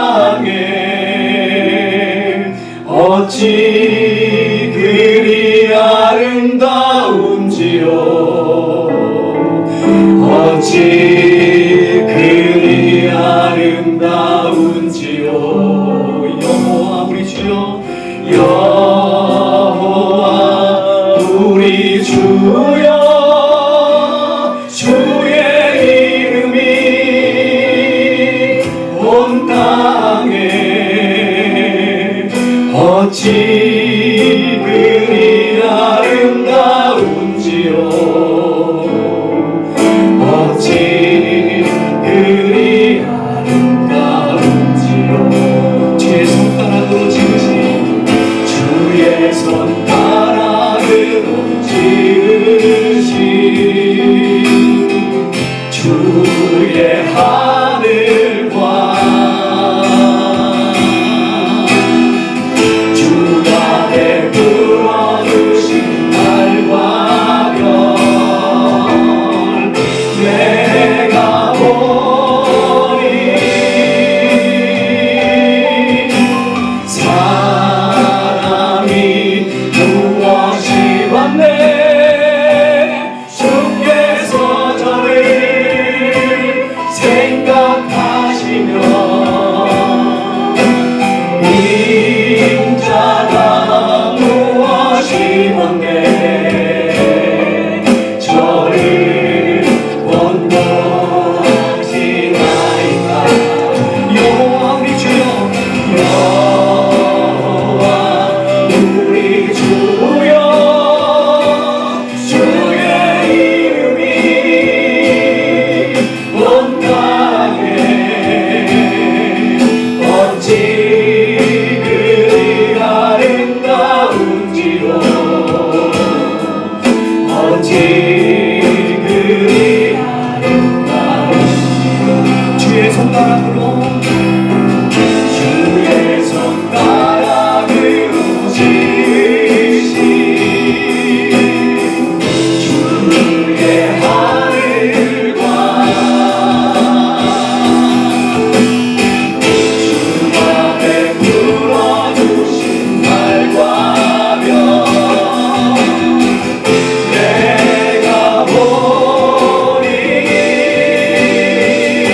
땅에 어찌 그리 아름다운지요. 어찌 그리 아름다운지요. 여호와 우리 주여, 여호와 우리 주여, 주의 이름이 온 땅에 어찌 그리 아름다운지요. 어찌 그리 아름다운지요. 주의 손가락으로 지으신, 주의 손가락으로 지으신 주의 하늘과 주가 베풀어 주신 달과 별, 내가 보니 사람이 무엇이 왔네. 주께서 저를 생각하시며 인자가 무엇이 왔네. 저를 원동하시나이까. 여호와 우리 주여, 여호와 우리 주여, 주의 이름이 온 땅에 어찌 그리 아름다운지요. 어찌 그리 아름다운지요. 주의 손가락으로, 주의 손가락으로 지으신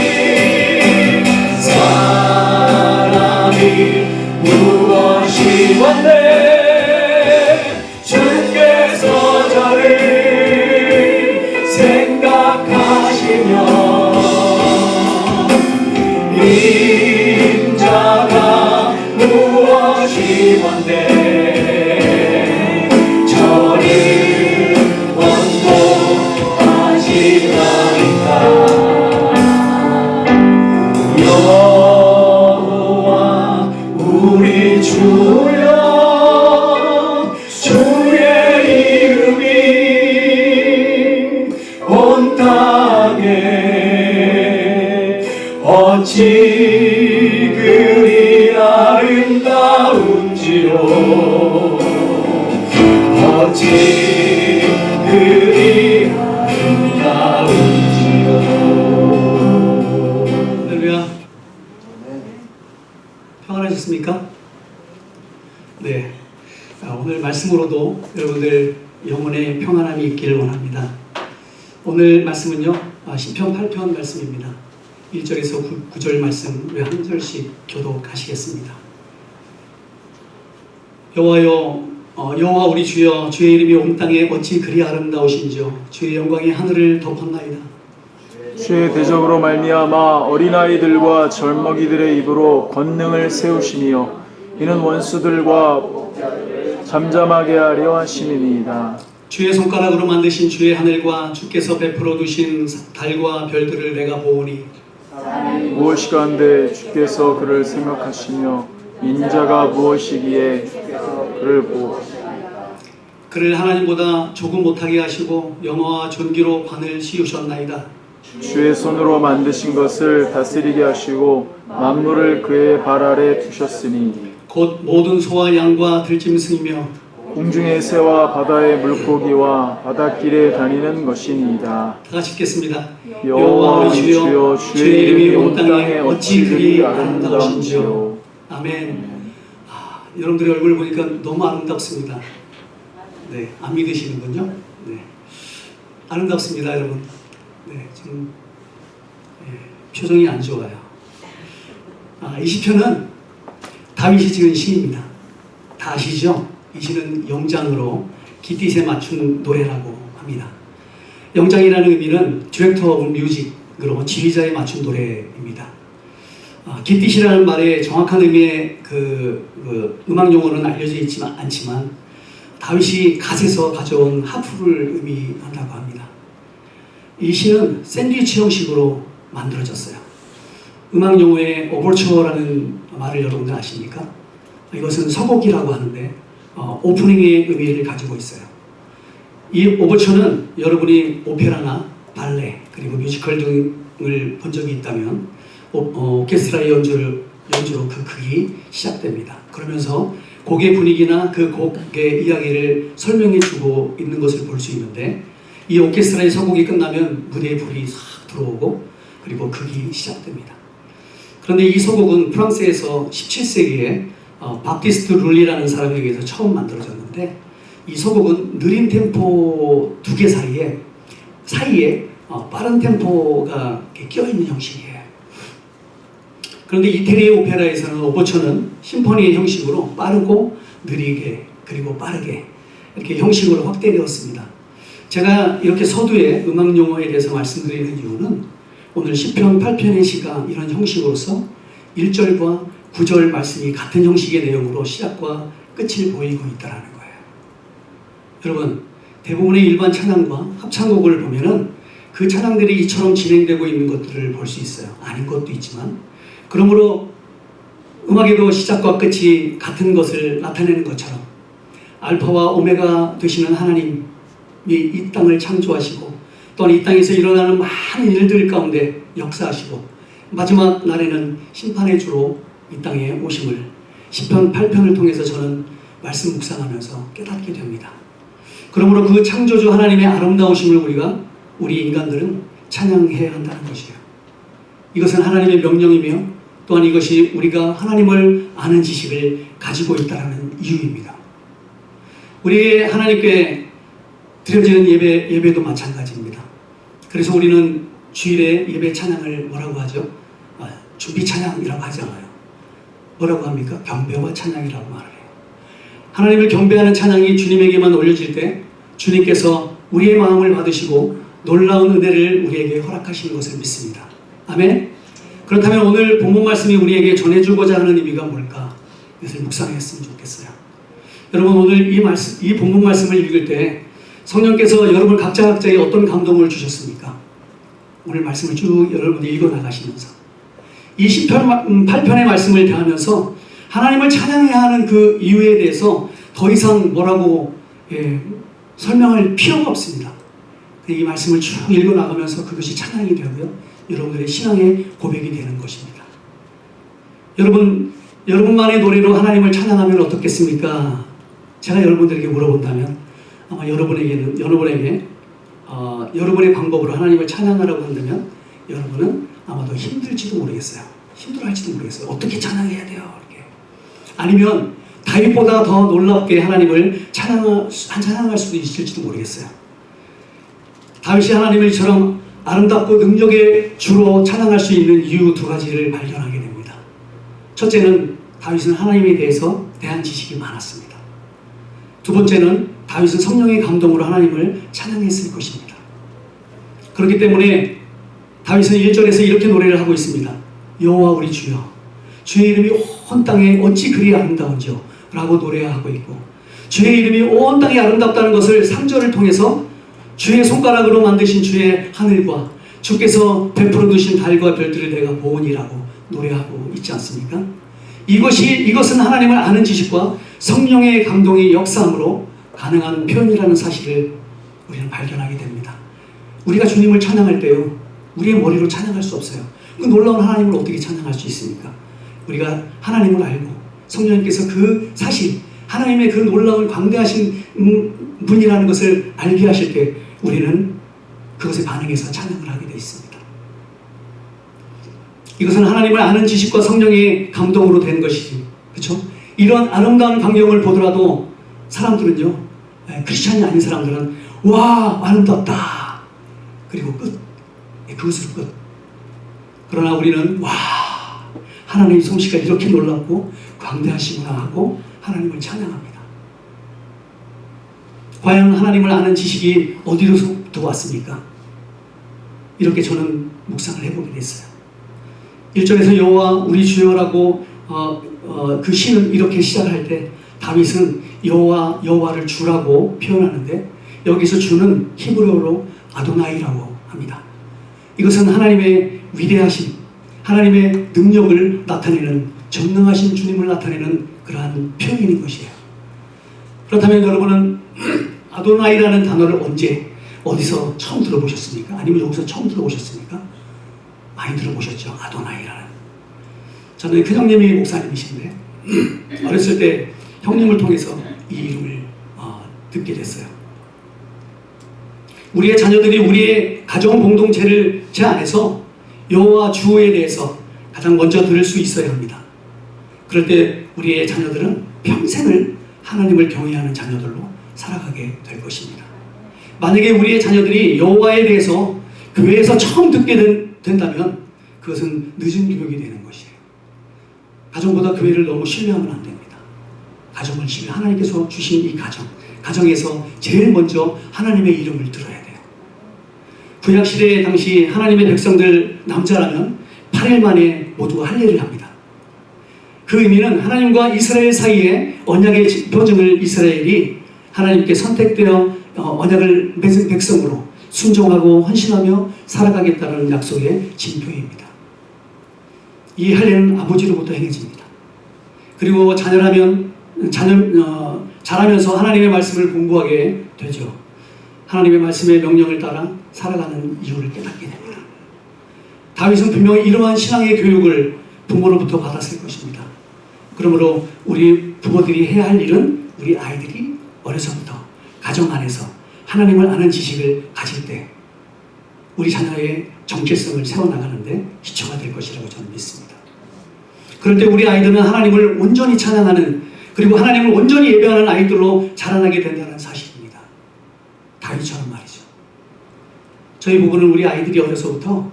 주의 하늘과 주가 베풀어 주신 달과 별, 내가 보니 사람이 무엇이 왔네. 주께서 저를 생각하시며 인자가 무엇이 왔네. 저를 원동하시나이까. 여호와 우리 주여, 주의 이름이 온 땅에 어찌 그리 아름다운지요. 어찌 그리 아름다운지요. 할렐루야. 평안하셨습니까? 네. 오늘 말씀으로도 여러분들 영혼의 평안함이 있기를 원합니다. 오늘 말씀은요, 시편 8편 말씀입니다. 1절에서 9절 말씀 왜 한 절씩 교독하시겠습니다. 여호와여, 여호와 우리 주여, 주의 이름이 온 땅에 어찌 그리 아름다우신지요. 주의 영광이 하늘을 덮었나이다. 주의 대적으로 말미암아 어린아이들과 젊은이들의 입으로 권능을 세우시며 이는 원수들과 잠잠하게 하려 하심이니이다. 주의 손가락으로 만드신 주의 하늘과 주께서 베풀어 두신 달과 별들을 내가 보오니 무엇이간데 주께서 그를 생각하시며 인자가 무엇이기에 그를 보옵시다. 그를 하나님보다 조금 못하게 하시고 영화와 존귀로 관을 씌우셨나이다. 주의 손으로 만드신 것을 다스리게 하시고 만물을 그의 발 아래 두셨으니 곧 모든 소와 양과 들짐승이며 공중의 새와 바다의 물고기와 바닷길에 다니는 것이니이다. 다 같이 읽겠습니다. 여호와 우리 주여, 주의 이름이 온 땅에 어찌 그리 아름다우신지요. 아멘. 여러분들의 얼굴 보니까 너무 아름답습니다. 네, 안 믿으시는군요. 네, 아름답습니다, 여러분. 네, 지금 표정이 안 좋아요. 이 시편은 다윗이 지은 시입니다. 다 아시죠? 이 시는 영장으로 깃딧에 맞춘 노래라고 합니다. 영장이라는 의미는 디렉터 오브 뮤직으로 지휘자에 맞춘 노래입니다. 깃딧이라는 말의 정확한 의미의 음악 용어는 알려져 있지만 않지만 다윗이 갓에서 가져온 하프를 의미한다고 합니다. 이 시는 샌드위치 형식으로 만들어졌어요. 음악 용어의 오버처라는 말을 여러분들 아십니까? 이것은 서곡이라고 하는데 오프닝의 의미를 가지고 있어요. 이 오버처는 여러분이 오페라나 발레 그리고 뮤지컬 등을 본 적이 있다면 오케스트라의 연주로 그 극이 시작됩니다. 그러면서 곡의 분위기나 그 곡의 이야기를 설명해 주고 있는 것을 볼 수 있는데 이 오케스트라의 서곡이 끝나면 무대에 불이 싹 들어오고 그리고 극이 시작됩니다. 그런데 이 서곡은 프랑스에서 17세기에 바티스트 룰리라는 사람에 의해서 처음 만들어졌는데 이 서곡은 느린 템포 두 개 사이에 빠른 템포가 끼어있는 형식이에요. 그런데 이태리의 오페라에서는 오버처는 심포니의 형식으로 빠르고 느리게 그리고 빠르게 이렇게 형식으로 확대되었습니다. 제가 이렇게 서두에 음악 용어에 대해서 말씀드리는 이유는 오늘 시편 8편의 시가 이런 형식으로서 1절과 9절 말씀이 같은 형식의 내용으로 시작과 끝을 보이고 있다는 거예요. 여러분, 대부분의 일반 찬양과 합창곡을 보면은 그 찬양들이 이처럼 진행되고 있는 것들을 볼 수 있어요. 아닌 것도 있지만 그러므로 음악에도 시작과 끝이 같은 것을 나타내는 것처럼 알파와 오메가 되시는 하나님이 이 땅을 창조하시고 또한 이 땅에서 일어나는 많은 일들 가운데 역사하시고 마지막 날에는 심판의 주로 이 땅에 오심을 시편 8편을 통해서 저는 말씀 묵상하면서 깨닫게 됩니다. 그러므로 그 창조주 하나님의 아름다우심을 우리 인간들은 찬양해야 한다는 것이에요. 이것은 하나님의 명령이며 또한 이것이 우리가 하나님을 아는 지식을 가지고 있다는 이유입니다. 우리 하나님께 드려지는 예배도 마찬가지입니다. 그래서 우리는 주일에 예배 찬양을 뭐라고 하죠? 준비 찬양이라고 하지 않아요. 뭐라고 합니까? 경배와 찬양이라고 말을 해요. 하나님을 경배하는 찬양이 주님에게만 올려질 때 주님께서 우리의 마음을 받으시고 놀라운 은혜를 우리에게 허락하시는 것을 믿습니다. 아멘. 그렇다면 오늘 본문 말씀이 우리에게 전해주고자 하는 의미가 뭘까? 이것을 묵상했으면 좋겠어요. 여러분, 오늘 이 본문 말씀을 읽을 때 성령께서 여러분 각자에게 어떤 감동을 주셨습니까? 오늘 말씀을 쭉 여러분이 읽어 나가시면서 이 시편 8편의 말씀을 대하면서 하나님을 찬양해야 하는 그 이유에 대해서 더 이상 뭐라고 설명할 필요가 없습니다. 이 말씀을 쭉 읽어 나가면서 그것이 찬양이 되고요. 여러분들의 신앙의 고백이 되는 것입니다. 여러분만의 노래로 하나님을 찬양하면 어떻겠습니까? 제가 여러분들에게 물어본다면 아마 여러분에게 여러분의 방법으로 하나님을 찬양하라고 한다면 여러분은 아마도 힘들지도 모르겠어요. 힘들어할지도 모르겠어요. 어떻게 찬양해야 돼요? 이렇게. 아니면 다윗보다 더 놀랍게 하나님을 찬양할 수도 있을지도 모르겠어요. 다윗이 하나님을 이처럼 아름답고 능력의 주로 찬양할 수 있는 이유 두 가지를 발견하게 됩니다. 첫째는 다윗은 하나님에 대한 지식이 많았습니다. 두 번째는 다윗은 성령의 감동으로 하나님을 찬양했을 것입니다. 그렇기 때문에 다윗은 1절에서 이렇게 노래를 하고 있습니다. 여호와 우리 주여, 주의 이름이 온 땅에 어찌 그리 아름다운지요 라고 노래하고 있고, 주의 이름이 온 땅에 아름답다는 것을 3절을 통해서 주의 손가락으로 만드신 주의 하늘과 주께서 베풀어 두신 달과 별들을 내가 보으니라고 노래하고 있지 않습니까? 이것은 하나님을 아는 지식과 성령의 감동이 역사함으로 가능한 표현이라는 사실을 우리는 발견하게 됩니다. 우리가 주님을 찬양할 때요, 우리의 머리로 찬양할 수 없어요. 그 놀라운 하나님을 어떻게 찬양할 수 있습니까? 우리가 하나님을 알고 성령님께서 그 사실, 하나님의 그 놀라운 광대하신 분이라는 것을 알게 하실 때 우리는 그것에 반응해서 찬양을 하게 되어 있습니다. 이것은 하나님을 아는 지식과 성령의 감동으로 된 것이지, 그렇죠? 이런 아름다운 광경을 보더라도 사람들은요, 크리스찬이 아닌 사람들은 와, 아름답다, 그리고 끝. 그것으로 끝. 그러나 우리는 와, 하나님의 솜씨가 이렇게 놀랍고 광대하시구나 하고 하나님을 찬양합니다. 과연 하나님을 아는 지식이 어디로부터 왔습니까? 이렇게 저는 묵상을 해보게 됐어요. 1절에서 여호와 우리 주여라고 그 시는 이렇게 시작할 때 다윗은 여호와를 주라고 표현하는데, 여기서 주는 히브리어로 아도나이라고 합니다. 이것은 하나님의 위대하심, 하나님의 능력을 나타내는, 전능하신 주님을 나타내는 그러한 표현인 것이에요. 그렇다면 여러분은 아도나이라는 단어를 언제, 어디서 처음 들어보셨습니까? 아니면 여기서 처음 들어보셨습니까? 많이 들어보셨죠? 아도나이라는. 저는 큰형님이 목사님이신데 어렸을 때 형님을 통해서 이 이름을 듣게 됐어요. 우리의 자녀들이 우리의 가정 공동체를 제 안에서 여호와 주에 대해서 가장 먼저 들을 수 있어야 합니다. 그럴 때 우리의 자녀들은 평생을 하나님을 경외하는 자녀들로 살아가게 될 것입니다. 만약에 우리의 자녀들이 여호와에 대해서 교회에서 처음 듣게 된다면 그것은 늦은 교육이 되는 것이에요. 가정보다 교회를 너무 신뢰하면 안 됩니다. 가정을 신뢰, 하나님께서 주신 이 가정에서 제일 먼저 하나님의 이름을 들어야 돼요. 구약시대 당시 하나님의 백성들 남자라면 8일 만에 모두 할례를 합니다. 그 의미는 하나님과 이스라엘 사이에 언약의 표징을 이스라엘이 하나님께 선택되어 언약을 맺은 백성으로 순종하고 헌신하며 살아가겠다는 약속의 징표입니다. 이 할례는 아버지로부터 행해집니다. 그리고 자라면서 하나님의 말씀을 공부하게 되죠. 하나님의 말씀의 명령을 따라 살아가는 이유를 깨닫게 됩니다. 다윗은 분명히 이러한 신앙의 교육을 부모로부터 받았을 것입니다. 그러므로 우리 부모들이 해야 할 일은 우리 아이들이 어려서부터 가정 안에서 하나님을 아는 지식을 가질 때 우리 자녀의 정체성을 세워나가는데 기초가 될 것이라고 저는 믿습니다. 그럴 때 우리 아이들은 하나님을 온전히 찬양하는, 그리고 하나님을 온전히 예배하는 아이들로 자라나게 된다는 사실입니다. 다윗처럼 말이죠. 저희 부부는 우리 아이들이 어려서부터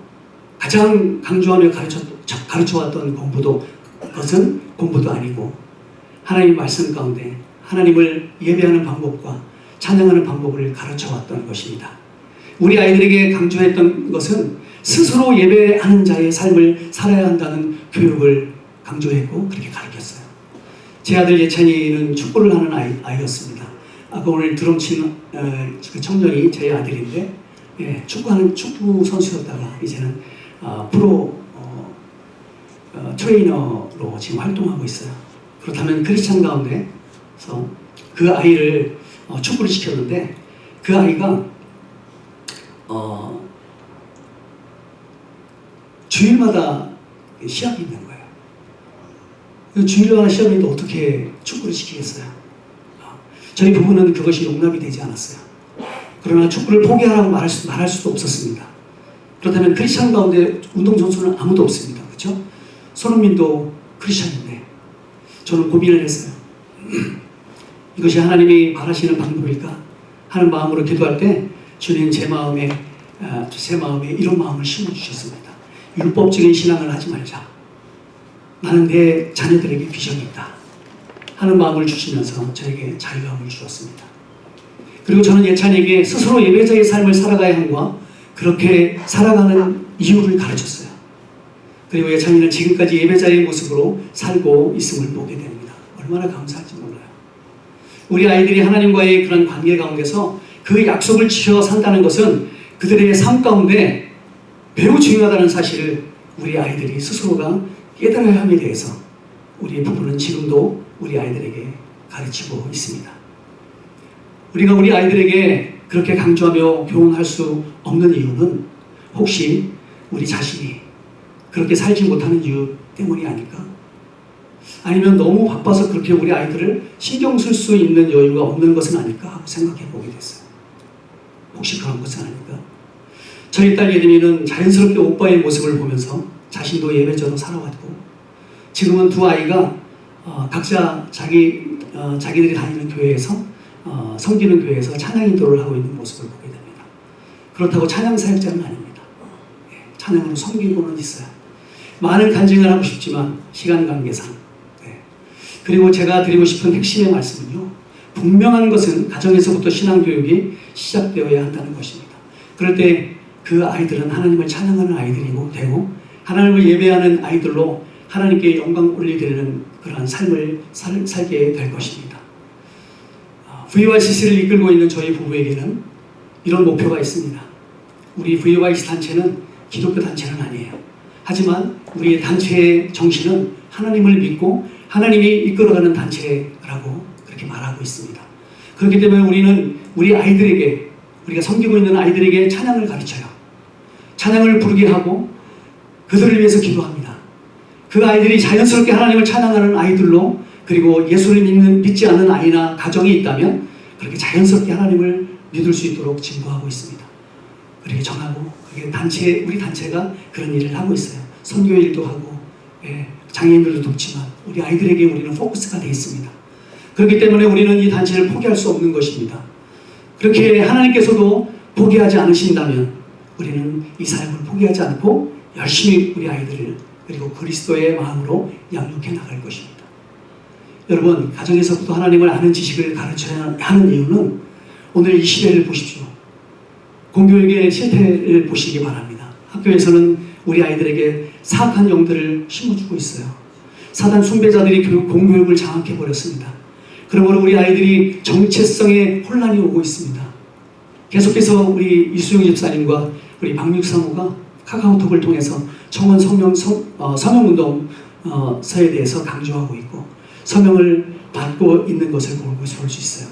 가장 강조하며 가르쳐왔던 것은 공부도 아니고 하나님의 말씀 가운데 하나님을 예배하는 방법과 찬양하는 방법을 가르쳐왔던 것입니다. 우리 아이들에게 강조했던 것은 스스로 예배하는 자의 삶을 살아야 한다는 교육을 강조했고 그렇게 가르쳤어요. 제 아들 예찬이는 축구를 하는 아이였습니다. 아까 오늘 드럼 치는 그 청년이 제 아들인데, 축구 선수였다가 이제는 프로 트레이너로 지금 활동하고 있어요. 그렇다면 크리스찬 가운데서 그 아이를 축구를 시켰는데 그 아이가 주일마다 시합이 있는 거예요. 주일마다 시합이 있는데 어떻게 축구를 시키겠어요? 저희 부부는 그것이 용납이 되지 않았어요. 그러나 축구를 포기하라고 말할 수도 없었습니다. 그렇다면 크리스찬 가운데 운동선수는 아무도 없습니다. 그렇죠? 손흥민도 크리스찬인데 저는 고민을 했어요. 이것이 하나님이 바라시는 방법일까 하는 마음으로 기도할 때 주님 제 마음에 이런 마음을 심어주셨습니다. 율법적인 신앙을 하지 말자. 나는 내 자녀들에게 비전이 있다 하는 마음을 주시면서 저에게 자유함을 주셨습니다. 그리고 저는 예찬에게 스스로 예배자의 삶을 살아가야 함과 그렇게 살아가는 이유를 가르쳤어요. 그리고 예찬이는 지금까지 예배자의 모습으로 살고 있음을 보게 됩니다. 얼마나 감사한지 몰라요. 우리 아이들이 하나님과의 그런 관계 가운데서 그 약속을 지켜 산다는 것은 그들의 삶 가운데 매우 중요하다는 사실을 우리 아이들이 스스로가 깨달아야 함에 대해서 우리 부부는 지금도 우리 아이들에게 가르치고 있습니다. 우리가 우리 아이들에게 그렇게 강조하며 교훈할 수 없는 이유는 혹시 우리 자신이 그렇게 살지 못하는 이유 때문이 아닐까? 아니면 너무 바빠서 그렇게 우리 아이들을 신경 쓸 수 있는 여유가 없는 것은 아닐까 하고 생각해 보게 됐어요. 혹시 그런 것은 아닐까? 저희 딸 예림이는 자연스럽게 오빠의 모습을 보면서 자신도 예배자로 살아왔고, 지금은 두 아이가 각자 자기들이 다니는 교회에서 섬기는 교회에서 찬양 인도를 하고 있는 모습을 보게 됩니다. 그렇다고 찬양 사역자는 아닙니다. 찬양으로 섬기고는 있어요. 많은 간증을 하고 싶지만 시간 관계상. 그리고 제가 드리고 싶은 핵심의 말씀은요, 분명한 것은 가정에서부터 신앙교육이 시작되어야 한다는 것입니다. 그럴 때 그 아이들은 하나님을 찬양하는 아이들이고 되고, 하나님을 예배하는 아이들로 하나님께 영광 올리드리는 그러한 삶을 살게 될 것입니다. VYCC를 이끌고 있는 저희 부부에게는 이런 목표가 있습니다. 우리 VYCC 단체는 기독교 단체는 아니에요. 하지만 우리 단체의 정신은 하나님을 믿고 하나님이 이끌어가는 단체라고 그렇게 말하고 있습니다. 그렇기 때문에 우리는 우리 아이들에게, 우리가 섬기고 있는 아이들에게 찬양을 가르쳐요. 찬양을 부르게 하고 그들을 위해서 기도합니다. 그 아이들이 자연스럽게 하나님을 찬양하는 아이들로, 그리고 예수를 믿지 않는 아이나 가정이 있다면 그렇게 자연스럽게 하나님을 믿을 수 있도록 진보하고 있습니다. 그렇게 전하고, 그게 우리 단체가 그런 일을 하고 있어요. 선교 일도 하고, 장애인들도 돕지만 우리 아이들에게 우리는 포커스가 되어 있습니다. 그렇기 때문에 우리는 이 단체를 포기할 수 없는 것입니다. 그렇게 하나님께서도 포기하지 않으신다면 우리는 이 사역을 포기하지 않고 열심히 우리 아이들을, 그리고 그리스도의 마음으로 양육해 나갈 것입니다. 여러분, 가정에서부터 하나님을 아는 지식을 가르쳐야 하는 이유는 오늘 이 시대를 보십시오. 공교육의 실태를 보시기 바랍니다. 학교에서는 우리 아이들에게 사악한 영들을 심어주고 있어요. 사단 숭배자들이 공교육을 장악해버렸습니다. 그러므로 우리 아이들이 정체성에 혼란이 오고 있습니다. 계속해서 우리 이수영 집사님과 우리 박육 사모가 카카오톡을 통해서 청원 서명운동서에 대해서 강조하고 있고, 서명을 받고 있는 것을 볼 수 있어요.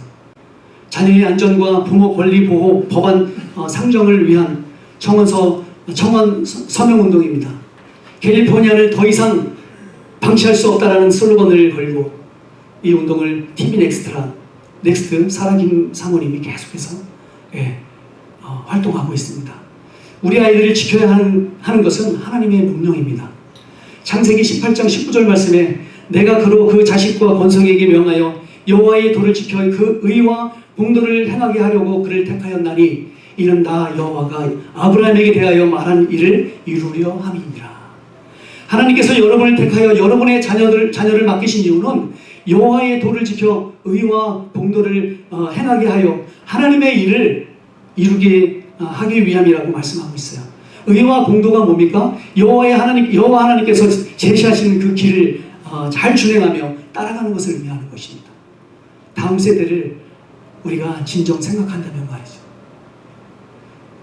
자녀의 안전과 부모 권리 보호 법안 상정을 위한 청원 서명운동입니다. 캘리포니아를 더 이상 방치할 수 없다라는 슬로건을 걸고 이 운동을 TV 넥스트 사라김 사모님이 계속해서 활동하고 있습니다. 우리 아이들을 지켜야 하는 것은 하나님의 명령입니다. 창세기 18장 19절 말씀에 내가 그로 그 자식과 권속에게 명하여 여호와의 도를 지켜 그 의와 공도를 행하게 하려고 그를 택하였나니 이는 나 여호와가 아브라함에게 대하여 말한 일을 이루려 함이니라. 하나님께서 여러분을 택하여 여러분의 자녀를 맡기신 이유는 여호와의 도를 지켜 의와 공도를 행하게 하여 하나님의 일을 이루게 하기 위함이라고 말씀하고 있어요. 의와 공도가 뭡니까? 여호와 하나님께서 제시하시는 그 길을 잘 준행하며 따라가는 것을 의미하는 것입니다. 다음 세대를 우리가 진정 생각한다면 말이죠.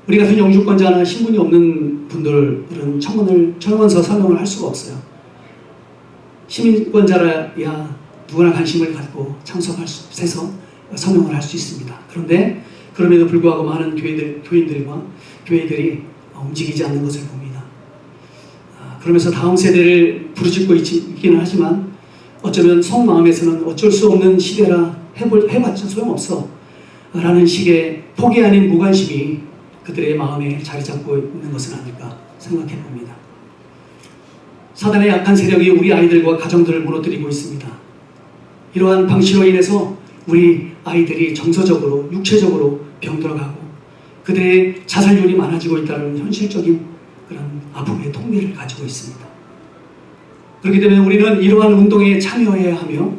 우리 같은 영주권자나 신분이 없는 분들은 청원서 서명을 할 수가 없어요. 시민권자라야 누구나 관심을 갖고 참석할 수 있어서 서명을 할 수 있습니다. 그런데 그럼에도 불구하고 많은 교회들이 움직이지 않는 것을 봅니다. 그러면서 다음 세대를 부르짖고 있기는 하지만 어쩌면 속마음에서는 어쩔 수 없는 시대라 해봤자 소용없어 라는 식의 포기 아닌 무관심이 그들의 마음에 자리 잡고 있는 것은 아닐까 생각해 봅니다. 사단의 약한 세력이 우리 아이들과 가정들을 무너뜨리고 있습니다. 이러한 방치로 인해서 우리 아이들이 정서적으로, 육체적으로 병들어가고 그들의 자살률이 많아지고 있다는 현실적인 그런 아픔의 통계를 가지고 있습니다. 그렇기 때문에 우리는 이러한 운동에 참여해야 하며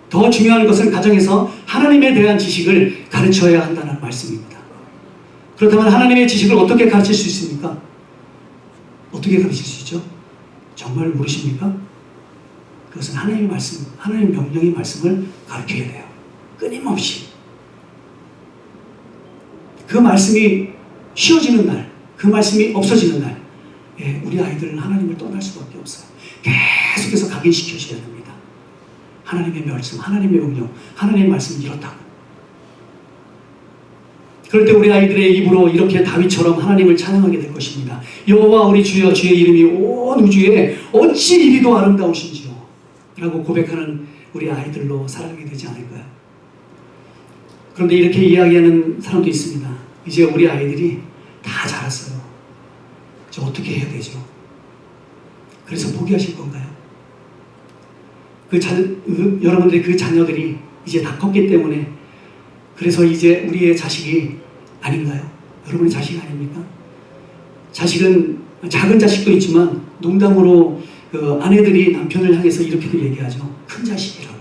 더 중요한 것은 가정에서 하나님에 대한 지식을 가르쳐야 한다는 말씀입니다. 그렇다면 하나님의 지식을 어떻게 가르칠 수 있습니까? 어떻게 가르칠 수 있죠? 정말 모르십니까? 그것은 하나님의 말씀, 하나님의 명령의 말씀을 가르쳐야 돼요. 끊임없이. 그 말씀이 쉬어지는 날, 그 말씀이 없어지는 날, 우리 아이들은 하나님을 떠날 수밖에 없어요. 계속해서 각인시켜줘야 됩니다. 하나님의 말씀, 하나님의 명령, 하나님의 말씀은 이렇다고. 그럴 때 우리 아이들의 입으로 이렇게 다윗처럼 하나님을 찬양하게 될 것입니다. 여호와 우리 주여, 주의 이름이 온 우주에 어찌 이리도 아름다우신지요. 라고 고백하는 우리 아이들로 살아가게 되지 않을까요? 그런데 이렇게 이야기하는 사람도 있습니다. 이제 우리 아이들이 다 자랐어요. 저 어떻게 해야 되죠? 그래서 포기하실 건가요? 여러분들의 그 자녀들이 이제 다 컸기 때문에 그래서 이제 우리의 자식이 아닌가요? 여러분의 자식 아닙니까? 자식은 작은 자식도 있지만 농담으로 그 아내들이 남편을 향해서 이렇게도 얘기하죠. 큰 자식이라고.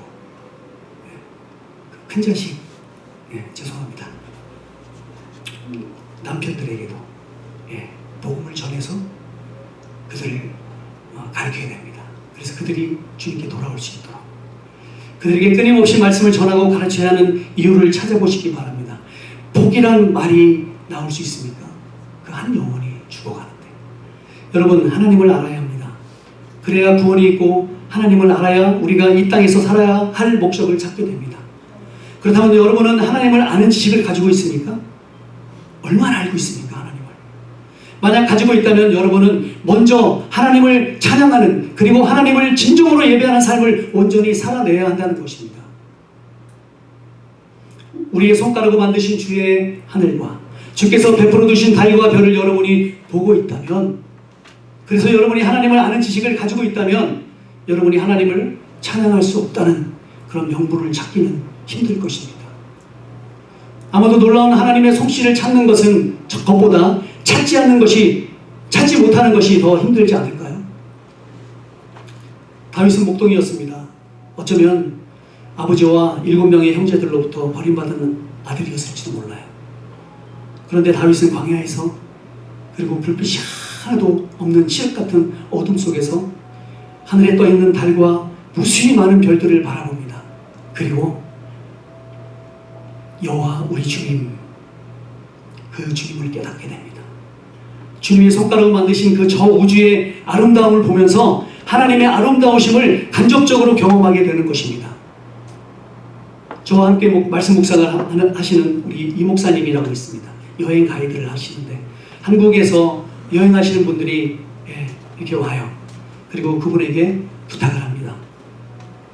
큰 자식. 죄송합니다. 남편들에게도 복음을 전해서 그들을 가르쳐야 됩니다. 그래서 그들이 주님께 돌아올 수 있도록 그들에게 끊임없이 말씀을 전하고 가르쳐야 하는 이유를 찾아보시기 바랍니다. 복이란 말이 나올 수 있습니까? 그 한 영혼이 죽어가는데 여러분 하나님을 알아야 합니다. 그래야 구원이 있고 하나님을 알아야 우리가 이 땅에서 살아야 할 목적을 찾게 됩니다. 그렇다면 여러분은 하나님을 아는 지식을 가지고 있습니까? 얼마나 알고 있습니까? 하나님을. 만약 가지고 있다면 여러분은 먼저 하나님을 찬양하는 그리고 하나님을 진정으로 예배하는 삶을 온전히 살아내야 한다는 것입니다. 우리의 손가락으로 만드신 주의 하늘과 주께서 베풀어 두신 달과 별을 여러분이 보고 있다면 그래서 여러분이 하나님을 아는 지식을 가지고 있다면 여러분이 하나님을 찬양할 수 없다는 그런 명분을 찾기는 힘들 것입니다. 아마도 놀라운 하나님의 솜씨를 찾는 것은 그것보다 찾지 못하는 것이 더 힘들지 않을까요? 다윗은 목동이었습니다. 어쩌면 아버지와 7명의 형제들로부터 버림받은 아들이었을지도 몰라요. 그런데 다윗은 광야에서 그리고 불빛이 하나도 없는 칠흑 같은 어둠 속에서 하늘에 떠있는 달과 무수히 많은 별들을 바라봅니다. 그리고 여호와 우리 주님 그 주님을 깨닫게 됩니다. 주님의 손가락을 만드신 그 저 우주의 아름다움을 보면서 하나님의 아름다우심을 간접적으로 경험하게 되는 것입니다. 저와 함께 말씀 묵상을 하시는 우리 이 목사님이라고 있습니다. 여행 가이드를 하시는데 한국에서 여행하시는 분들이 이렇게 와요. 그리고 그분에게 부탁을 합니다.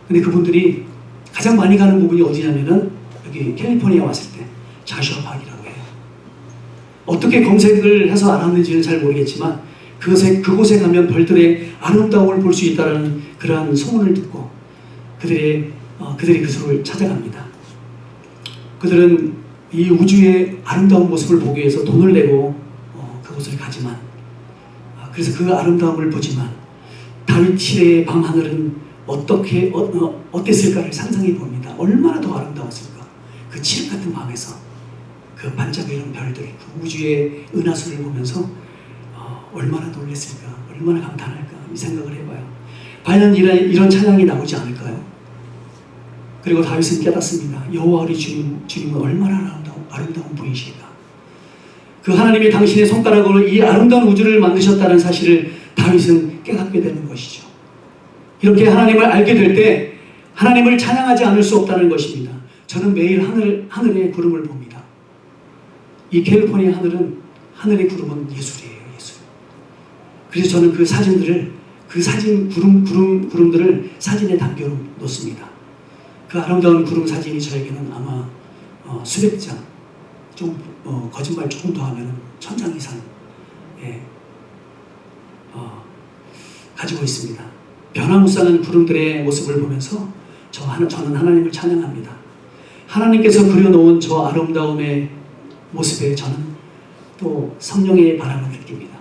근데 그분들이 가장 많이 가는 부분이 어디냐면은 여기 캘리포니아 왔을 때 자슈아 박이라고 해요. 어떻게 검색을 해서 알았는지는 잘 모르겠지만 그곳에 가면 별들의 아름다움을 볼 수 있다는 그러한 소문을 듣고 그들이 그곳을 찾아갑니다. 그들은 이 우주의 아름다운 모습을 보기 위해서 돈을 내고 그곳을 가지만 그래서 그 아름다움을 보지만 다윗 시대의 밤하늘은 어땠을까를 상상해 봅니다. 얼마나 더 아름다웠을까. 그 칠흑 같은 밤에서 그 반짝이는 별들, 그 우주의 은하수를 보면서 얼마나 놀랐을까, 얼마나 감탄할까 이 생각을 해봐요. 과연 이런 찬양이 나오지 않을까요? 그리고 다윗은 깨닫습니다. 여호와 우리 주님은 얼마나 아름다운 분이실까. 그 하나님이 당신의 손가락으로 이 아름다운 우주를 만드셨다는 사실을 다윗은 깨닫게 되는 것이죠. 이렇게 하나님을 알게 될 때 하나님을 찬양하지 않을 수 없다는 것입니다. 저는 매일 하늘의 구름을 봅니다. 이 캘리포니아 하늘의 구름은 예술이에요. 예술. 그래서 저는 그 사진들을 구름들을 사진에 담겨 놓습니다. 그 아름다운 구름 사진이 저에게는 아마 수백 장, 좀 거짓말 조금 더 하면 1000장 이상 가지고 있습니다. 변화무쌍한 구름들의 모습을 보면서 저는 하나님을 찬양합니다. 하나님께서 그려놓은 저 아름다움의 모습에 저는 또 성령의 바람을 느낍니다.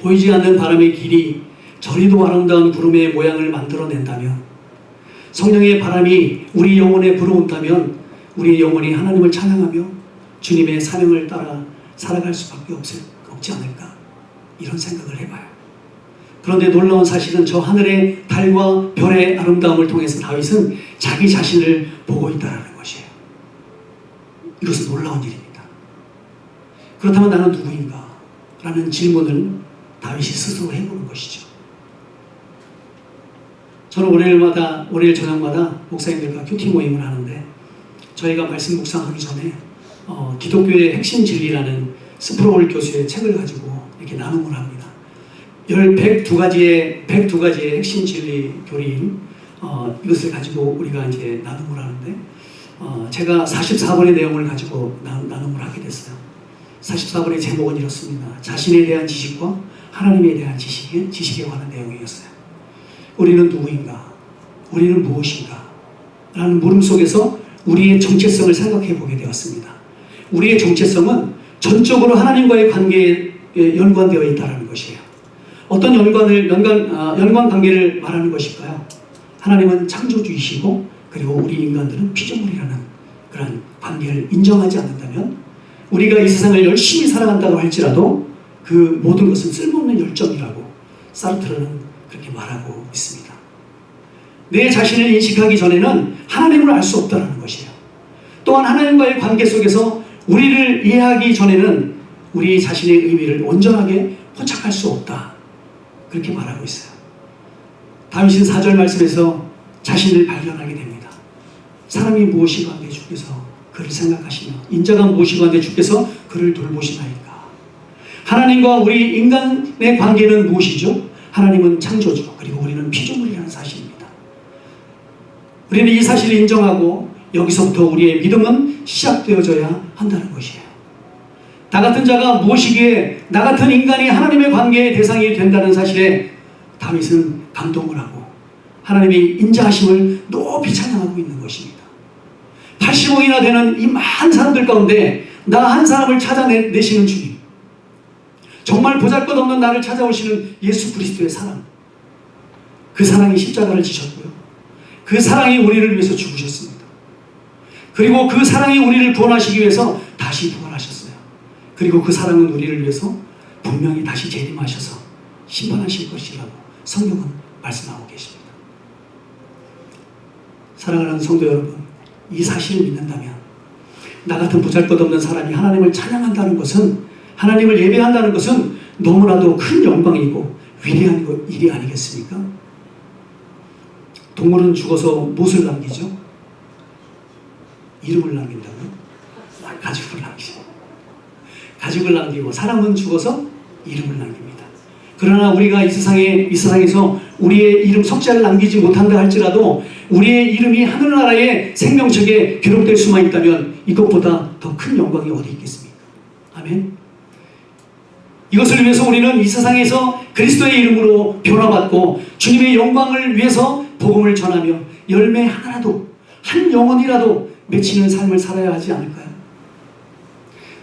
보이지 않는 바람의 길이 저리도 아름다운 구름의 모양을 만들어낸다면 성령의 바람이 우리 영혼에 불어온다면 우리 영혼이 하나님을 찬양하며 주님의 사명을 따라 살아갈 수밖에 없지 않을까 이런 생각을 해봐요. 그런데 놀라운 사실은 저 하늘의 달과 별의 아름다움을 통해서 다윗은 자기 자신을 보고 있다는 것이에요. 이것은 놀라운 일입니다. 그렇다면 나는 누구인가? 라는 질문을 다윗이 스스로 해보는 것이죠. 저는 월요일 저녁마다 목사님들과 큐티 모임을 하는데 저희가 말씀 묵상하기 전에 기독교의 핵심 진리라는 스프로울 교수의 책을 가지고 이렇게 나눔을 합니다. 102가지의 핵심 진리 교리인 이것을 가지고 우리가 이제 나눔을 하는데 제가 44번의 내용을 가지고 나눔을 하게 됐어요. 44번의 제목은 이렇습니다. 자신에 대한 지식과 하나님에 대한 지식에 관한 내용이었어요. 우리는 누구인가? 우리는 무엇인가? 라는 물음 속에서 우리의 정체성을 생각해 보게 되었습니다. 우리의 정체성은 전적으로 하나님과의 관계에 연관되어 있다는 것이에요. 어떤 연관 관계를 말하는 것일까요? 하나님은 창조주이시고 그리고 우리 인간들은 피조물이라는 그런 관계를 인정하지 않는다면 우리가 이 세상을 열심히 살아간다고 할지라도 그 모든 것은 쓸모없는 열정이라고 사르트르는 그렇게 말하고 있습니다. 내 자신을 인식하기 전에는 하나님을 알 수 없다는 것이에요. 또한 하나님과의 관계 속에서 우리를 이해하기 전에는 우리 자신의 의미를 온전하게 포착할 수 없다. 그렇게 말하고 있어요. 다윗은 4절 말씀에서 자신을 발견하게 됩니다. 사람이 무엇이고 한데 주께서 그를 생각하시며 인자가 무엇이고 한데 주께서 그를 돌보시나이까. 하나님과 우리 인간의 관계는 무엇이죠? 하나님은 창조주 그리고 우리는 피조물이라는 사실입니다. 우리는 이 사실을 인정하고 여기서부터 우리의 믿음은 시작되어져야 한다는 것이에요. 나 같은 자가 무엇이기에 나 같은 인간이 하나님의 관계의 대상이 된다는 사실에 다윗은 감동을 하고 하나님의 인자하심을 높이 찬양하고 있는 것입니다. 80억이나 되는 이 많은 사람들 가운데 나 한 사람을 찾아내시는 주님, 정말 보잘것없는 나를 찾아오시는 예수 그리스도의 사랑, 그 사랑이 십자가를 지셨고요. 그 사랑이 우리를 위해서 죽으셨습니다. 그리고 그 사랑이 우리를 구원하시기 위해서 다시 부활하셨어요. 그리고 그 사랑은 우리를 위해서 분명히 다시 재림하셔서 심판하실 것이라고 성경은 말씀하고 계십니다. 사랑하는 성도 여러분, 이 사실을 믿는다면 나 같은 보잘것없는 사람이 하나님을 찬양한다는 것은, 하나님을 예배한다는 것은 너무나도 큰 영광이고 위대한 일이 아니겠습니까? 동물은 죽어서 무엇을 남기죠? 이름을 남긴다고요? 가죽을 남기죠. 가죽을 남기고 사람은 죽어서 이름을 남깁니다. 그러나 우리가 이 세상에서 우리의 이름 석자를 남기지 못한다 할지라도 우리의 이름이 하늘나라의 생명책에 기록될 수만 있다면 이것보다 더 큰 영광이 어디 있겠습니까? 아멘. 이것을 위해서 우리는 이 세상에서 그리스도의 이름으로 변화받고 주님의 영광을 위해서 복음을 전하며 열매 하나라도, 한 영혼이라도 맺히는 삶을 살아야 하지 않을까요?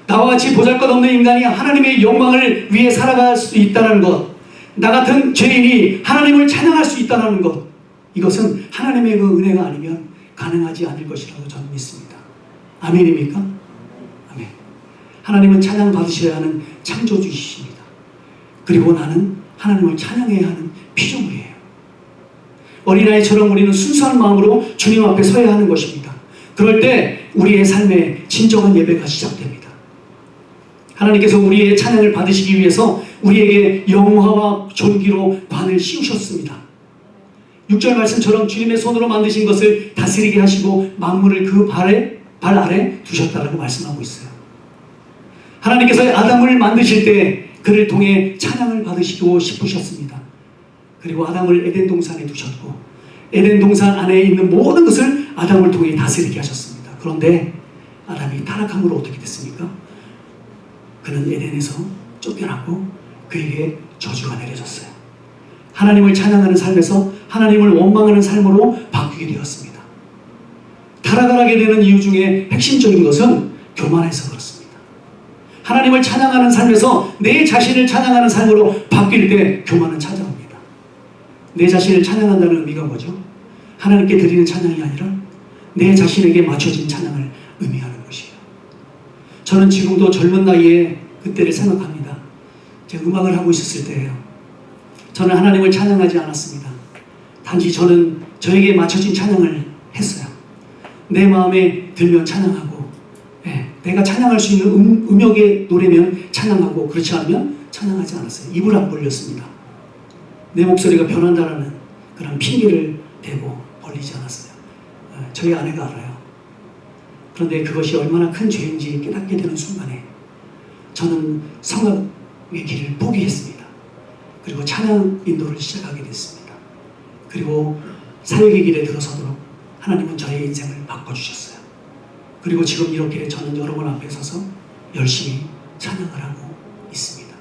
나와 같이 보잘것없는 인간이 하나님의 영광을 위해 살아갈 수 있다는 것, 나 같은 죄인이 하나님을 찬양할 수 있다는 것, 이것은 하나님의 그 은혜가 아니면 가능하지 않을 것이라고 저는 믿습니다. 아멘입니까? 아멘. 하나님은 찬양 받으셔야 하는 창조주이십니다. 그리고 나는 하나님을 찬양해야 하는 피조물이에요. 어린아이처럼 우리는 순수한 마음으로 주님 앞에 서야 하는 것입니다. 그럴 때 우리의 삶에 진정한 예배가 시작됩니다. 하나님께서 우리의 찬양을 받으시기 위해서 우리에게 영화와 존귀로 관을 씌우셨습니다. 6절 말씀처럼 주님의 손으로 만드신 것을 다스리게 하시고 만물을 그 발 아래 두셨다라고 말씀하고 있어요. 하나님께서 아담을 만드실 때 그를 통해 찬양을 받으시고 싶으셨습니다. 그리고 아담을 에덴 동산에 두셨고 에덴 동산 안에 있는 모든 것을 아담을 통해 다스리게 하셨습니다. 그런데 아담이 타락함으로 어떻게 됐습니까? 그는 에덴에서 쫓겨났고 그에게 저주가 내려졌어요. 하나님을 찬양하는 삶에서 하나님을 원망하는 삶으로 바뀌게 되었습니다. 타락하게 되는 이유 중에 핵심적인 것은 교만해서 그렇습니다. 하나님을 찬양하는 삶에서 내 자신을 찬양하는 삶으로 바뀔 때 교만은 찾아옵니다. 내 자신을 찬양한다는 의미가 뭐죠? 하나님께 드리는 찬양이 아니라 내 자신에게 맞춰진 찬양을 의미하는 것이에요. 저는 지금도 젊은 나이에 그때를 생각합니다. 제가 음악을 하고 있었을 때예요. 저는 하나님을 찬양하지 않았습니다. 단지 저는 저에게 맞춰진 찬양을 했어요. 내 마음에 들면 찬양하고, 내가 찬양할 수 있는 음역의 노래면 찬양하고, 그렇지 않으면 찬양하지 않았어요. 입을 안 벌렸습니다. 내 목소리가 변한다라는 그런 핑계를 대고 벌리지 않았어요. 저희 아내가 알아요. 그런데 그것이 얼마나 큰 죄인지 깨닫게 되는 순간에 저는 성악의 길을 포기했습니다. 그리고 찬양 인도를 시작하게 됐습니다. 그리고 사역의 길에 들어서도록 하나님은 저의 인생을 바꿔주셨어요. 그리고 지금 이렇게 저는 여러분 앞에 서서 열심히 찬양을 하고 있습니다.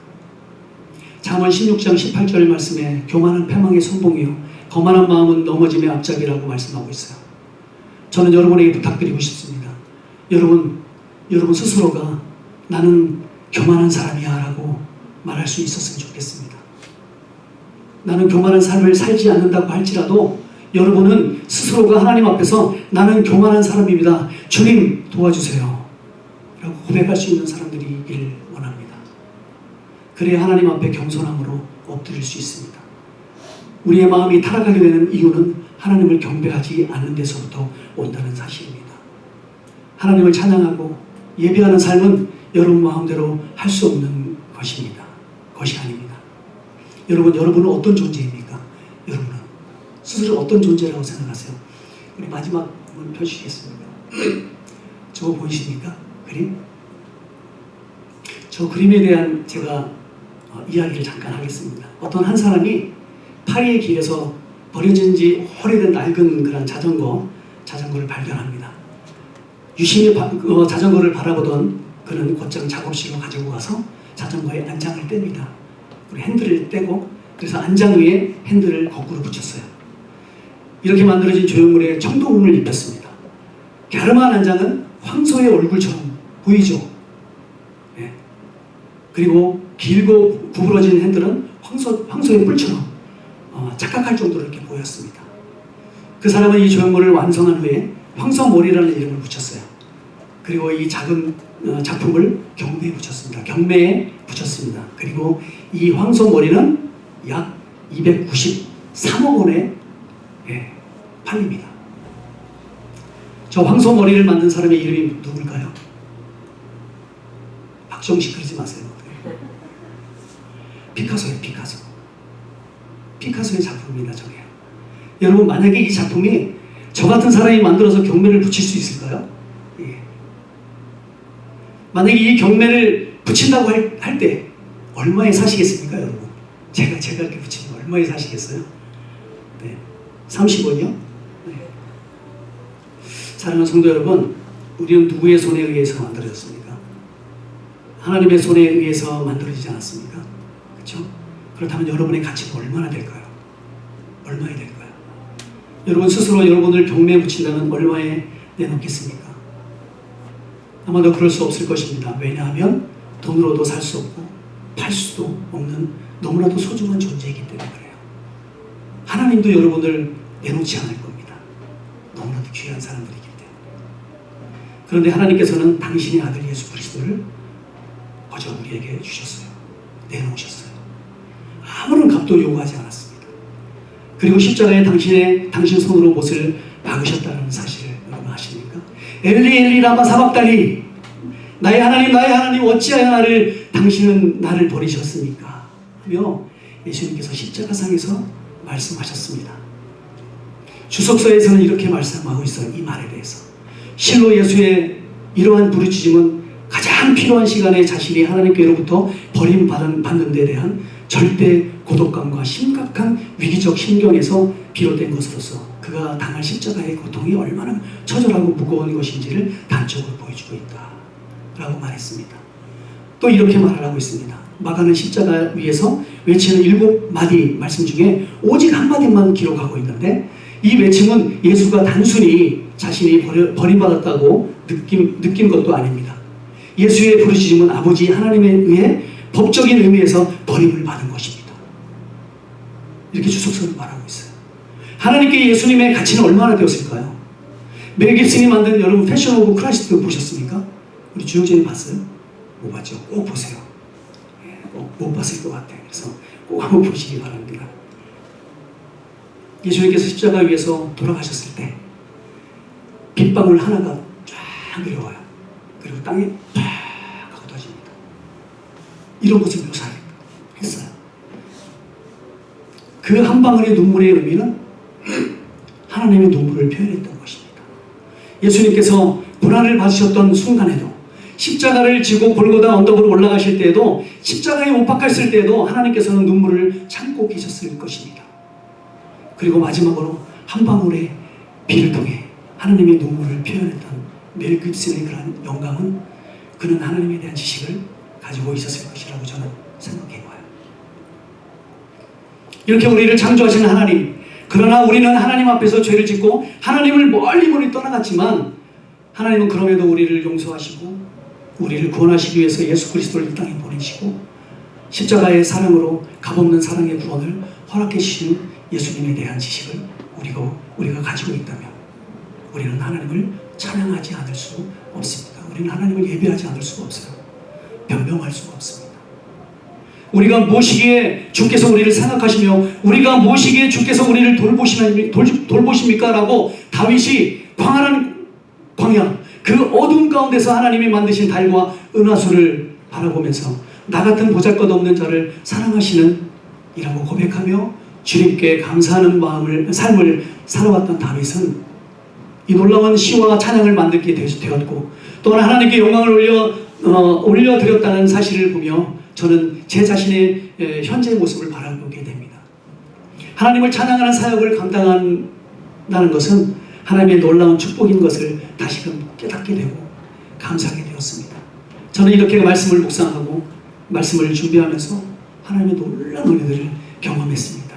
잠언 16장 18절 말씀에 교만은 패망의 선봉이요 거만한 마음은 넘어짐의 앞잡이라고 말씀하고 있어요. 저는 여러분에게 부탁드리고 싶습니다. 여러분 스스로가 나는 교만한 사람이야 라고 말할 수 있었으면 좋겠습니다. 나는 교만한 삶을 살지 않는다고 할지라도 여러분은 스스로가 하나님 앞에서 나는 교만한 사람입니다. 주님 도와주세요 라고 고백할 수 있는 사람들이길 원합니다. 그래야 하나님 앞에 겸손함으로 엎드릴 수 있습니다. 우리의 마음이 타락하게 되는 이유는 하나님을 경배하지 않는 데서부터 온다는 사실입니다. 하나님을 찬양하고 예배하는 삶은 여러분 마음대로 할 수 없는 것입니다. 것이 아닙니다. 여러분은 어떤 존재입니까? 여러분은 스스로 어떤 존재라고 생각하세요? 우리 마지막 한번 펴주시겠습니까? 저거 보이십니까? 그림? 저 그림에 대한 제가 이야기를 잠깐 하겠습니다. 어떤 한 사람이 파리의 길에서 버려진 지 오래된 낡은 그런 자전거를 발견합니다. 유심히 자전거를 바라보던 그는 곧장 작업실로 가지고 가서 자전거에 안장을 뗍니다. 그리고 핸들을 떼고 그래서 안장 위에 핸들을 거꾸로 붙였어요. 이렇게 만들어진 조형물에 청동음을 입혔습니다. 갸름한 안장은 황소의 얼굴처럼 보이죠? 네. 그리고 길고 구부러진 핸들은 황소의 뿔처럼 착각할 정도로 이렇게 보였습니다. 그 사람은 이 조형물을 완성한 후에 황소머리라는 이름을 붙였어요. 그리고 이 작은 작품을 경매에 붙였습니다. 그리고 이 황소머리는 약 293억 원에 팔립니다. 저 황소머리를 만든 사람의 이름이 누굴까요? 박정식 그러지 마세요. 피카소예요. 피카소의 작품입니다. 저게요. 여러분 만약에 이 작품이 저 같은 사람이 만들어서 경매를 붙일 수 있을까요? 예. 만약에 이 경매를 붙인다고 할 때 얼마에 사시겠습니까, 여러분? 제가 이렇게 붙이면 얼마에 사시겠어요? 네. 30원이요? 네. 사랑하는 성도 여러분, 우리는 누구의 손에 의해서 만들어졌습니까? 하나님의 손에 의해서 만들어지지 않았습니까? 그렇죠? 그렇다면 여러분의 가치는 얼마나 될까요? 얼마에 될까요? 여러분 스스로 여러분을 경매에 붙인다면 얼마에 내놓겠습니까? 아마도 그럴 수 없을 것입니다. 왜냐하면 돈으로도 살 수 없고 팔 수도 없는 너무나도 소중한 존재이기 때문에 그래요. 하나님도 여러분을 내놓지 않을 겁니다. 너무나도 귀한 사람들이기 때문에. 그런데 하나님께서는 당신의 아들 예수 그리스도를 거저 우리에게 주셨어요. 내놓으셨어요. 아무런 값도 요구하지 않았습니다. 그리고 십자가에 당신 손으로 못을 박으셨다는 사실을 여러분 아십니까? 엘리 엘리 라마 사박다니 나의 하나님 어찌하여 당신은 나를 버리셨습니까? 하며 예수님께서 십자가상에서 말씀하셨습니다. 주석서에서는 이렇게 말씀하고 있어요. 이 말에 대해서 실로 예수의 이러한 부르짖음은 가장 필요한 시간에 자신이 하나님께로부터 버림받는 데 대한 절대 고독감과 심각한 위기적 심경에서 비롯된 것으로서 그가 당할 십자가의 고통이 얼마나 처절하고 무거운 것인지를 단적으로 보여주고 있다 라고 말했습니다. 또 이렇게 말을 하고 있습니다. 마가는 십자가 위에서 외치는 7마디 말씀 중에 오직 한마디만 기록하고 있는데 이 외침은 예수가 단순히 자신이 버림받았다고 느낀 것도 아닙니다. 예수의 부르짖음은 아버지 하나님에 의해 법적인 의미에서 버림을 받은 것입니다. 이렇게 주석서는 말하고 있어요. 하나님께 예수님의 가치는 얼마나 되었을까요? 멜 깁슨이 만든 여러분 패션 오브 크라이스트 보셨습니까? 우리 주영재님 봤어요? 못 봤죠? 꼭 보세요. 못 봤을 것 같아요. 그래서 꼭 한번 보시기 바랍니다. 예수님께서 십자가 위에서 돌아가셨을 때 빗방울 하나가 쫙 내려와요. 그리고 땅에 팍 하고 터집니다. 이런 것을 묘사했어요. 그 한 방울의 눈물의 의미는 하나님의 눈물을 표현했던 것입니다. 예수님께서 고난을 받으셨던 순간에도 십자가를 지고 골고다 언덕으로 올라가실 때에도 십자가에 못 박혔을 때에도 하나님께서는 눈물을 참고 계셨을 것입니다. 그리고 마지막으로 한 방울의 비를 통해 하나님의 눈물을 표현했던 멜 깁슨의 그런 영감은 그는 하나님에 대한 지식을 가지고 있었을 것이라고 저는 생각해봐요. 이렇게 우리를 창조하시는 하나님, 그러나 우리는 하나님 앞에서 죄를 짓고 하나님을 멀리 떠나갔지만 하나님은 그럼에도 우리를 용서하시고 우리를 구원하시기 위해서 예수 그리스도를 이 땅에 보내시고 십자가의 사랑으로 값없는 사랑의 구원을 허락해 주시는 예수님에 대한 지식을 우리가 가지고 있다면 우리는 하나님을 찬양하지 않을 수 없습니다. 우리는 하나님을 예배하지 않을 수가 없어요. 변명할 수가 없습니다. 우리가 무엇이기에 주께서 우리를 생각하시며 우리가 무엇이기에 주께서 우리를 돌보십니까? 라고 다윗이 광활한 광야 그 어두운 가운데서 하나님이 만드신 달과 은하수를 바라보면서 나 같은 보잘것없는 자를 사랑하시는 이라고 고백하며 주님께 감사하는 삶을 살아왔던 다윗은 이 놀라운 시와 찬양을 만들게 되었고 또한 하나님께 영광을 올려드렸다는 사실을 보며 저는 제 자신의 현재의 모습을 바라보게 됩니다. 하나님을 찬양하는 사역을 감당한다는 것은 하나님의 놀라운 축복인 것을 다시금 깨닫게 되고 감사하게 되었습니다. 저는 이렇게 말씀을 묵상하고 말씀을 준비하면서 하나님의 놀라운 은혜들을 경험했습니다.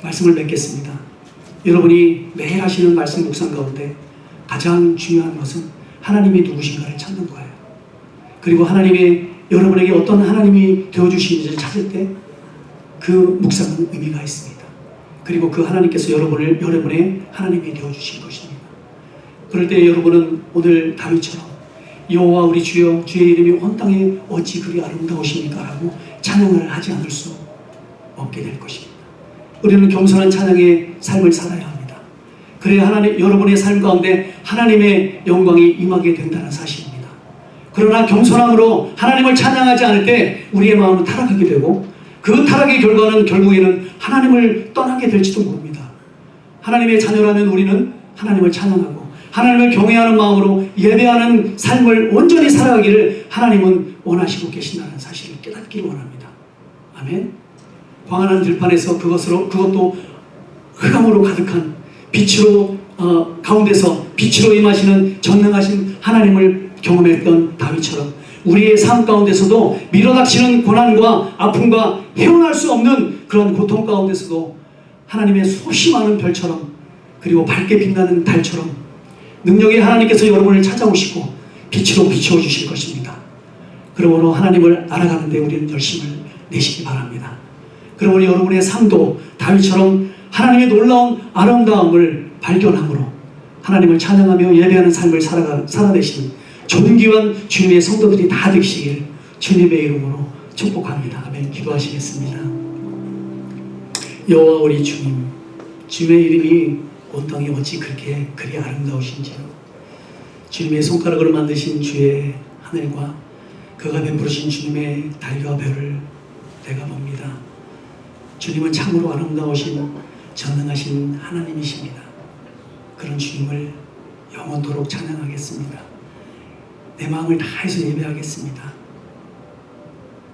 말씀을 맺겠습니다. 여러분이 매일 하시는 말씀 묵상 가운데 가장 중요한 것은 하나님이 누구신가를 찾는 거예요. 그리고 하나님의 여러분에게 어떤 하나님이 되어주시는지를 찾을 때 그 묵상은 의미가 있습니다. 그리고 그 하나님께서 여러분의 하나님이 되어주실 것입니다. 그럴 때 여러분은 오늘 다윗처럼 여호와 우리 주여 주의 이름이 온 땅에 어찌 그리 아름다우십니까? 라고 찬양을 하지 않을 수 없게 될 것입니다. 우리는 겸손한 찬양의 삶을 살아야 합니다. 그래야 여러분의 삶 가운데 하나님의 영광이 임하게 된다는 사실입니다. 그러나 겸손함으로 하나님을 찬양하지 않을 때 우리의 마음은 타락하게 되고 그 타락의 결과는 결국에는 하나님을 떠나게 될지도 모릅니다. 하나님의 자녀라면 우리는 하나님을 찬양하고 하나님을 경외하는 마음으로 예배하는 삶을 온전히 살아가기를 하나님은 원하시고 계신다는 사실을 깨닫기를 원합니다. 아멘. 광활한 들판에서 그것도 흑암으로 가득한 빛으로 가운데서 빛으로 임하시는 전능하신 하나님을 경험했던 다윗처럼 우리의 삶 가운데서도 밀어닥치는 고난과 아픔과 헤어날 수 없는 그런 고통 가운데서도 하나님의 수없이 많은 별처럼 그리고 밝게 빛나는 달처럼 능력의 하나님께서 여러분을 찾아오시고 빛으로 비추어 주실 것입니다. 그러므로 하나님을 알아가는 데 우리는 열심을 내시기 바랍니다. 그러므로 여러분의 삶도 다윗처럼 하나님의 놀라운 아름다움을 발견함으로 하나님을 찬양하며 예배하는 삶을 살아내시는 존귀한 주님의 성도들이 다 되시길 주님의 이름으로 축복합니다. 아멘. 기도하시겠습니다. 여호와 우리 주님, 주님의 이름이 온 땅에 어찌 그리 아름다우신지요. 주님의 손가락으로 만드신 주의 하늘과 그가 베푸신 주님의 달과 별을 내가 봅니다. 주님은 참으로 아름다우신 전능하신 하나님이십니다. 그런 주님을 영원토록 찬양하겠습니다. 내 마음을 다해서 예배하겠습니다.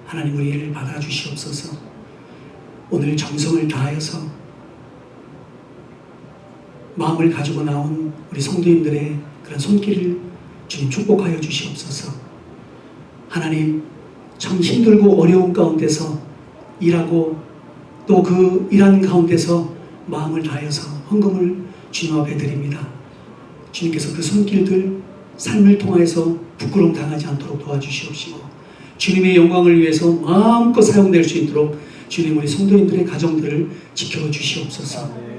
하나님 우리를 받아주시옵소서. 오늘 정성을 다하여서 마음을 가지고 나온 우리 성도님들의 그런 손길을 주님 축복하여 주시옵소서. 하나님 참 힘들고 어려운 가운데서 일하고 또 그 일한 가운데서 마음을 다하여서 헌금을 주님 앞에 드립니다. 주님께서 그 손길들 삶을 통해서 부끄러움 당하지 않도록 도와주시옵시고 주님의 영광을 위해서 마음껏 사용될 수 있도록 주님 우리 성도님들의 가정들을 지켜주시옵소서.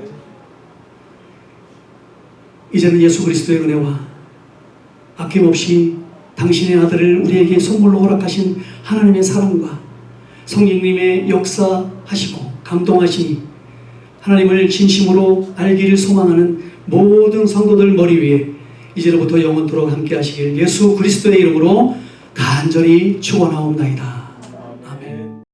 이제는 예수 그리스도의 은혜와 아낌없이 당신의 아들을 우리에게 선물로 허락하신 하나님의 사랑과 성령님의 역사하시고 감동하시니 하나님을 진심으로 알기를 소망하는 모든 성도들 머리 위에 이제로부터 영원토록 함께 하시길 예수 그리스도의 이름으로 간절히 축원하옵나이다.